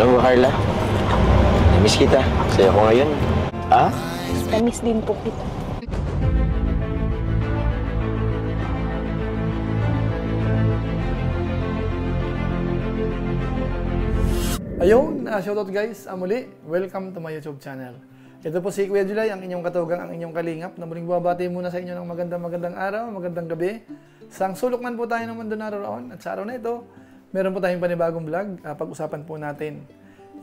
Alam mo, Carla, namiss kita. Saya ko ngayon. Ah? Namiss din po kita. Ayun, shoutout guys, muli, welcome to my YouTube channel. Ito po si Kuya July, ang inyong katugang, ang inyong kalingap, na muling babati muna sa inyo ng magandang araw, magandang gabi. Sang sulok man po tayo ng mundo naroon, at sa araw na ito, meron po tayong panibagong vlog. Pag-usapan po natin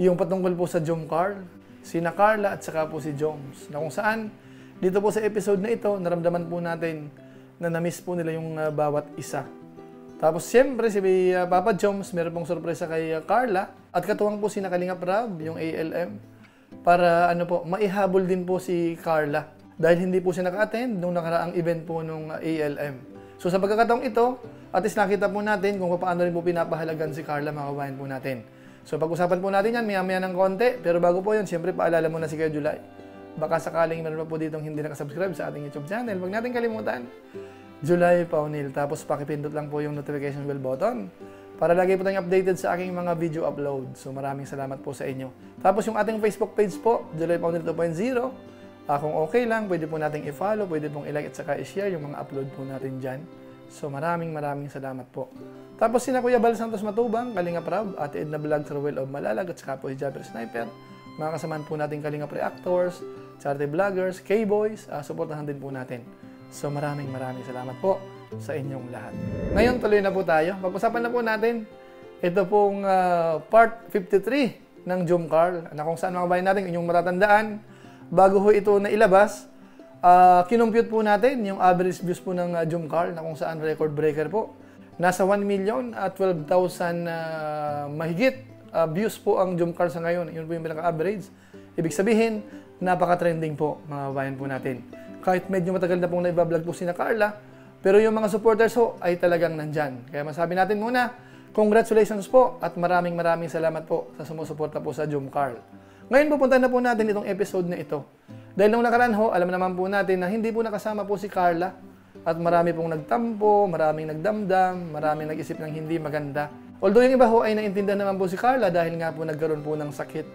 yung patungkol po sa Jom Carl, sina Carla at saka po si Joms, na kung saan, dito po sa episode na ito, naramdaman po natin na na-miss po nila yung bawat isa. Tapos siyempre si Papa Joms, meron pong sorpresa kay Carla at katuwang po si Kalingap Rab, yung ALM, para maihabol din po si Carla dahil hindi po siya naka-attend nung nakaraang event po nung ALM. So sa pagkakataong ito, at least nakita po natin kung paano rin po pinapahalagan si Carla, mga kabayan po natin. So pag-usapan po natin yan maya-maya ng konti, pero bago po yun, siyempre paalala muna si Kuya July. Baka sakaling meron pa po ditong hindi nakasubscribe sa ating YouTube channel, huwag natin kalimutan. July Paunil. Tapos pakipindot lang po yung notification bell button para lagi po tayong updated sa aking mga video upload. So maraming salamat po sa inyo. Tapos yung ating Facebook page po, July Paunil 2.0. Kung okay lang, pwede po nating i-follow, pwede pong i-like at saka i-share yung mga upload po natin dyan. So maraming salamat po. Tapos sina Kuya Bal Santos Matubang, Kalingap Rab, Ate Edna Vlog, Ruel of Malalag, at saka po si Jabber Sniper. Mga kasamaan po natin Kalingap Reactors, Charity Vloggers, K-Boys, supportahan din po natin. So maraming salamat po sa inyong lahat. Ngayon tuloy na po tayo. Pag-usapan na po natin ito pong part 53 ng Jom Carl, na kung saan mga bayan natin inyong matatandaan, bago ho ito na ilabas, kinumpute po natin yung average views po ng Jom Carl, na kung saan record breaker po. Nasa 1,012,000 mahigit views po ang Jom Carl sa ngayon. Yun po yung pinaka-average. Ibig sabihin, napaka-trending po mga bayan po natin. Kahit medyo matagal na pong naibablog po si Carla, pero yung mga supporters ho ay talagang nandyan. Kaya masabi natin muna, congratulations po at maraming salamat po sa sumusuporta po sa Jom Carl. Ngayon pupunta na po natin itong episode na ito. Dahil nung nakaraan ho, alam naman po natin na hindi po nakasama po si Carla at marami pong nagtampo, maraming nagdamdam, maraming nag-isip ng hindi maganda. Although yung iba ho ay naintindihan naman po si Carla dahil nga po nagkaroon po ng sakit,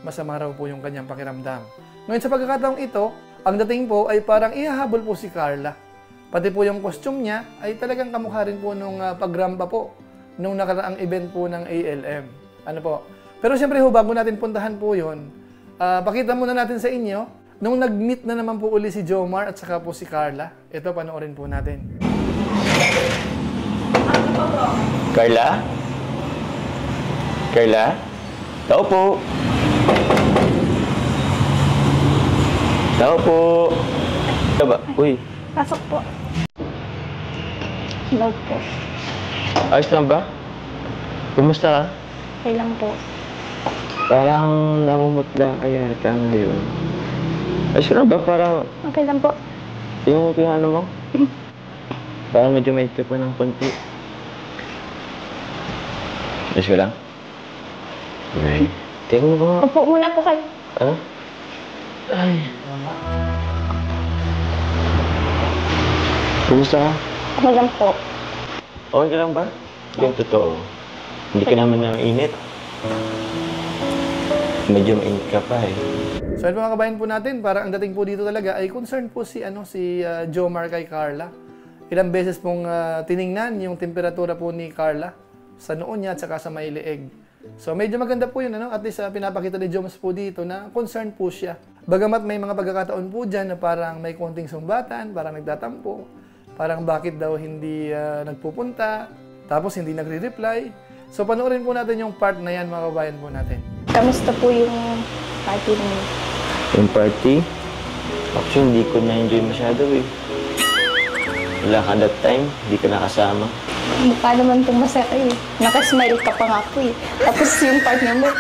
masama raw po yung kanyang pakiramdam. Ngayon sa pagkakataong ito, ang dating po ay parang ihahabol po si Carla. Pati po yung costume niya ay talagang kamukha rin po nung pagrampa po nung nakaraang event po ng ALM. Ano po? Pero siyempre ho, bago natin puntahan po yun, pakita muna natin sa inyo nung nag-meet na naman po uli si Jomar at saka po si Carla. Ito, panoorin po natin. Carla? Carla? Tao po. Tao po. Ba? Uy. Pasok po. Hello po. Ayos lang ba? Kumusta ka? Okay lang po. Parang namumutla kaya ka ngayon. Ayos ka lang ba? Parang Okay lang po. yung ano mo? Parang medyo may pa ng konti. Ayos ka lang? Okay. Tingnan mo ba? Upo muna po kayo. Ha? Ay. Kumusta ka? Okay lang po. Okay ka lang ba? Yung totoo. Hindi ka naman init. Medyo mainit ka pa eh. So yun mga kabayan po natin, parang ang dating po dito talaga ay concerned po si Jomar kay Carla. Ilang beses pong tiningnan yung temperatura po ni Carla sa noo niya at saka sa may leeg. So medyo maganda po yun, at least pinapakita ni Joms po dito na concerned po siya. Bagamat may mga pagkakataon po dyan na parang may konting sumbatan, parang nagtatampo, parang bakit daw hindi nagpupunta, tapos hindi nagre-reply. So panoorin po natin yung part na yan mga kabayan po natin. Kamusta po yung party ninyo? Yung party? Actually, hindi ko na-enjoy masyado eh. Wala ka that time, hindi ka nakasama. Mukha naman itong masaya eh. Nakasmile ka pa nga po eh. Tapos yung partner mo,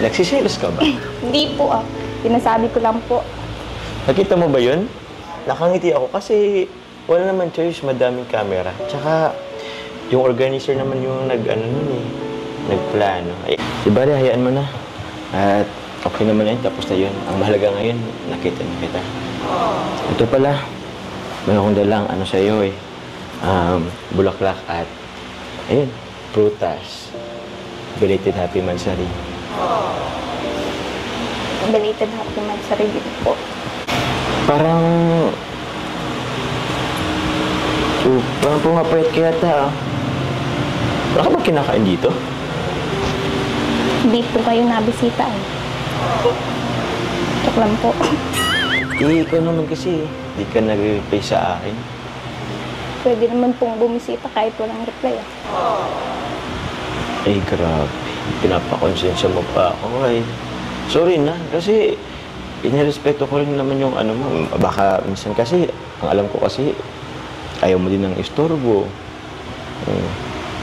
Nagsisilos ka ba? hindi po ah. Pinasabi ko lang po. Nakita mo ba yun? Nakangiti ako kasi wala naman choice, madaming camera. Tsaka, yung organizer naman yung nagplano. Ay, diba, hayaan mo na. At okay naman na yun, tapos na yun. Ang mahalaga ngayon, nakita na kita. Ito pala, may akong dalang sa'yo eh. Bulaklak at, ayun, prutas. belated happy mansari. Belated happy mansari din po. Parang pumapayat kaya ta. Wala ka ba kinakain dito? Hindi po kayo nabisita eh. Joke lang po. Ikaw naman kasi, di ka nag-reply sa akin. Pwede naman pong bumisita kahit walang reply ah. Ay, grabe. Pinapakonsensya mo pa ako ay. Sorry na, kasi inirespeto ko rin naman yung ano mo. Baka minsan kasi, ang alam ko kasi, ayaw mo din ng istorbo.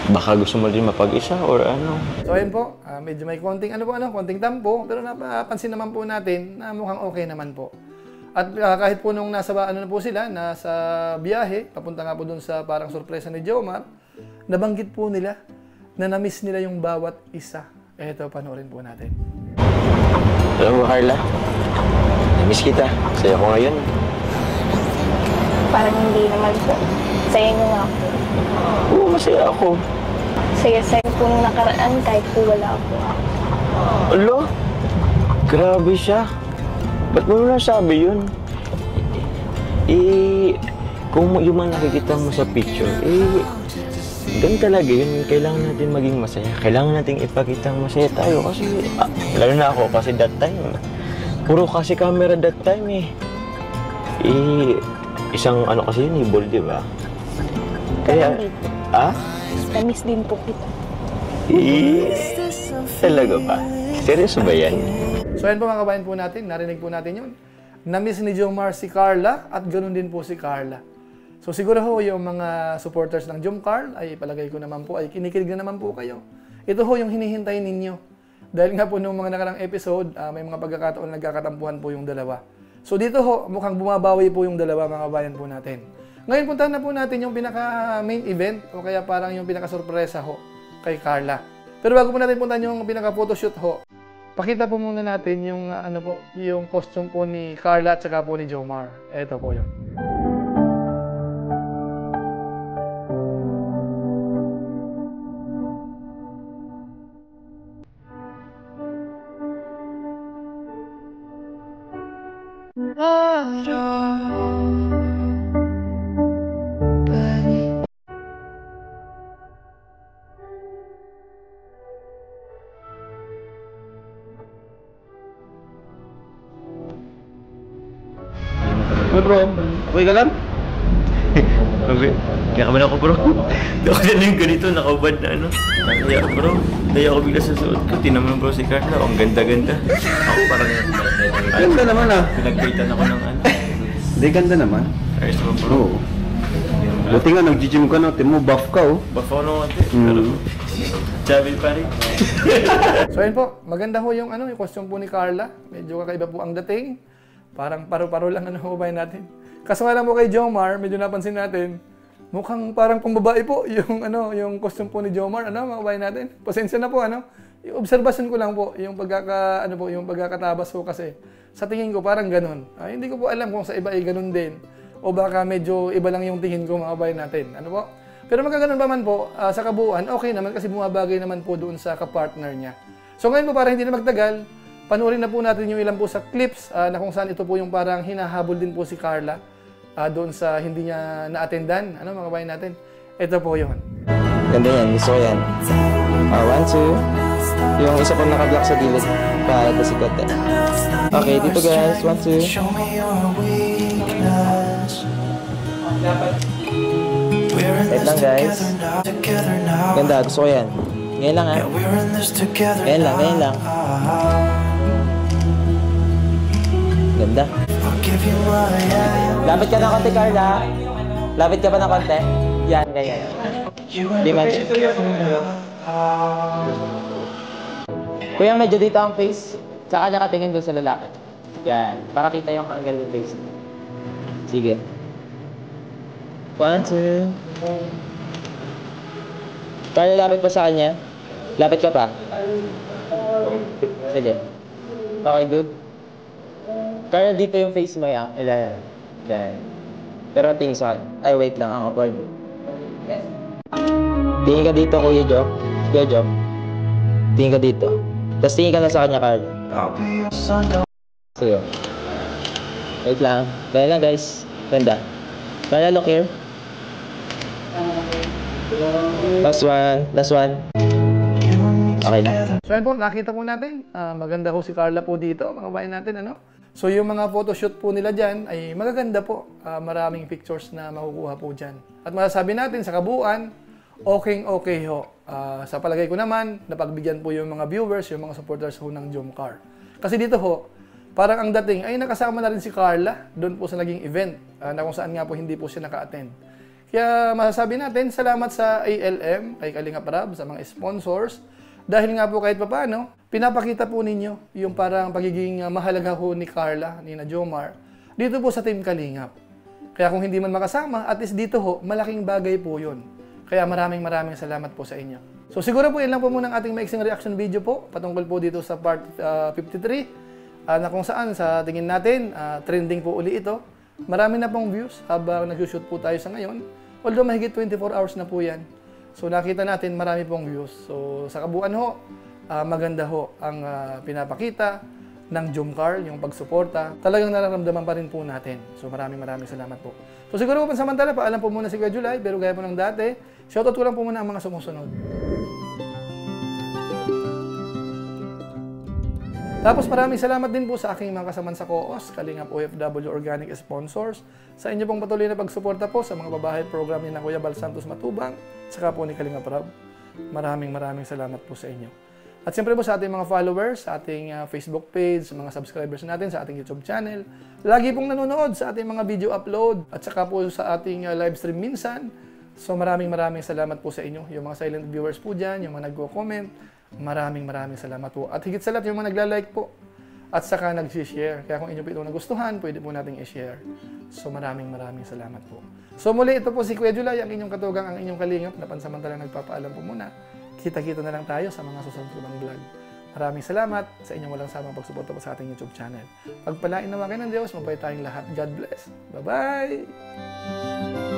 Baka gusto mo din mapag-isa or ano. So ayun po, medyo may konting konting tampo, pero napapansin naman po natin na mukhang okay naman po. At kahit po nung nasa na po sila, nasa biyahe, papunta nga po dun sa parang sorpresa ni Jomar, nabanggit po nila na na-miss nila yung bawat isa. Eto, panoorin po natin. Alam mo, Carla, na-miss kita. Saya ko ngayon. Parang hindi naman po. Saya nyo nga po. Oo, masaya ako. Saya-saya po nung nakaraan kahit po wala ako. Alo? Grabe siya. Ba't mo nasabi yun? Kung yung mga nakikita mo sa picture, ganun talaga yun. Kailangan natin maging masaya. Kailangan natin ipakita masaya tayo kasi, lalo na ako kasi that time, puro kasi camera that time eh. Isang ano kasi yun, ball, di ba? Kaya, Na-miss din po kita. Talaga ba? Seryoso ba yan? So yan po mga kabayan po natin, narinig po natin yun. Na-miss ni Jomar si Carla at ganoon din po si Carla. So siguro ho yung mga supporters ng Jomcar ay palagay ko naman po ay kinikilig na naman po kayo. Ito ho yung hinihintay ninyo. Dahil nga po nung mga nakarang episode, may mga pagkakataon na nagkakatampuhan po yung dalawa. So dito ho, mukhang bumabawi po yung dalawa mga kabayan po natin. Ngayon puntahan na po natin yung pinaka-main event o kaya parang yung pinaka-sorpresa ho kay Carla. Pero bago po natin puntahan yung pinaka-photoshoot ho, pakita po muna natin yung yung costume po ni Carla at saka po ni Jomar. Ito po yun. Bro, okay ka lang? Okay. Kinakabahan ako, bro. Hindi ako sanay ganito, nakaubad na ano. Nakaya, bro. Daya ako bigla sa suot ko. Tinaman, bro, si Carla. Ang ganda-ganda. Ako parang Ganda naman ah. pinagkaitan ako ng ano. Hindi, ganda naman. Ayos mo, bro. Oo. Buti nga, nag-gym ka na. Timo, buff ka oh. Buff ako nung ate. Pero, chubby pa rin. So ayun po, maganda ho yung yung costume po ni Carla. Medyo kakaiba po ang dating. Parang paro-paro lang kabayan natin. Kaso nga lang po kay Jomar, medyo napansin natin, mukhang parang pambabae po yung yung costume po ni Jomar, mga kabayan natin. Pasensya na po Yung obserbasyon ko lang po, yung yung pagkakatabas po kasi sa tingin ko parang ganun. Hindi ko po alam kung sa iba ay ganun din o baka medyo iba lang yung tingin ko mga kabayan natin. Pero magkaganon pa man po, sa kabuuan, okay naman kasi bumabagay naman po doon sa kapartner niya. So ngayon po para hindi na magtagal, panoorin na po natin yung ilan po sa clips na kung saan ito po yung parang hinahabol din po si Carla doon sa hindi niya na-attendan. Mga kabayan natin? Ito po yun. Ganda yan, gusto ko yan. 1, 2. Yung isa po naka-block sa gilid para sa sigot eh. Okay, dito guys. 1, 2. Wait lang guys. Ganda, gusto ko yan. Ngayon lang ha. Ngayon lang. Ganda. Lapit ka na konti, Carla. Lapit ka pa na konti. Yan, ganyan. Di man. Kuya, medyo dito ang face. Saka nakatingin doon sa lalaki. Yan. Para kita yung angle ng face. Sige. 1, 2. Carla, lapit pa sa kanya. Lapit ka pa. Sige. Okay, good. Carla, dito yung face mo yan. Yan. Pero tingin sa akin. Ay, wait lang. Ang awkward. Tingin ka dito, Kuya Job. Kuya Job. Tingin ka dito. Tapos tingin ka na sa kanya, Carl. Sige. Wait lang. Kaya lang, guys. Ganda. Carla, look here. Last one. Last one. Okay na. So yan po, nakita po natin. Maganda po si Carla po dito, mga bayan natin, ano? So yung mga photoshoot po nila dyan ay magaganda po. Maraming pictures na makukuha po dyan. At masasabi natin sa kabuuan, okay ho. Sa palagay ko naman, napagbigyan po yung mga viewers, yung mga supporters ho ng Jomcar. Kasi dito ho, parang ang dating ay nakasama na rin si Carla doon po sa naging event na kung saan nga po hindi po siya naka-attend. Kaya masasabi natin, salamat sa ALM, kay Kalingap Rab, sa mga sponsors. Dahil nga po kahit papaano, pinapakita po ninyo yung parang pagiging mahalaga ho ni Carla, ni na Jomar, dito po sa Team Kalingap. Kaya kung hindi man makasama, at least dito ho, malaking bagay po yun. Kaya maraming salamat po sa inyo. So siguro po yan lang po muna ang ating maiksing reaction video po, patungkol po dito sa part 53, na kung saan sa tingin natin, trending po uli ito. Marami na pong views habang nag-shoot po tayo sa ngayon. Although mahigit 24 hours na po yan. So nakita natin marami pong views. So sa kabuuan ho, maganda ho ang pinapakita ng Jomcar, yung pagsuporta. Talagang nararamdaman pa rin po natin. So maraming salamat po. So siguro po pansamantala, paalam po muna si Kuya July, pero gaya po ng dati, shoutout ko lang po muna ang mga sumusunod. Tapos maraming salamat din po sa aking mga kasaman sa co-os, Kalingap OFW Organic Sponsors, sa inyo pong patuloy na pagsuporta po sa mga babae program ni na Kuya Bal Santos Matubang, saka po ni Kalingap Rab. Maraming salamat po sa inyo. At siyempre po sa ating mga followers, sa ating Facebook page, sa mga subscribers natin, sa ating YouTube channel, lagi pong nanonood sa ating mga video upload, at saka po sa ating live stream minsan. So maraming salamat po sa inyo, yung mga silent viewers po dyan, yung mga nagko-comment. Maraming salamat po. At higit sa lahat yung mga nagla-like po at saka nag-share. Kaya kung inyo po itong nagustuhan, pwede po nating i-share. So maraming salamat po. So muli, ito po si Kuya July, ang inyong katugang, ang inyong kalingap na pansamantalang nagpapaalam po muna. Kita-kita na lang tayo sa mga susunod kong vlog. Maraming salamat sa inyong walang samang pagsuporta po sa ating YouTube channel. Pagpalain naman kayo ng Diyos, mabay tayong lahat. God bless. Bye-bye!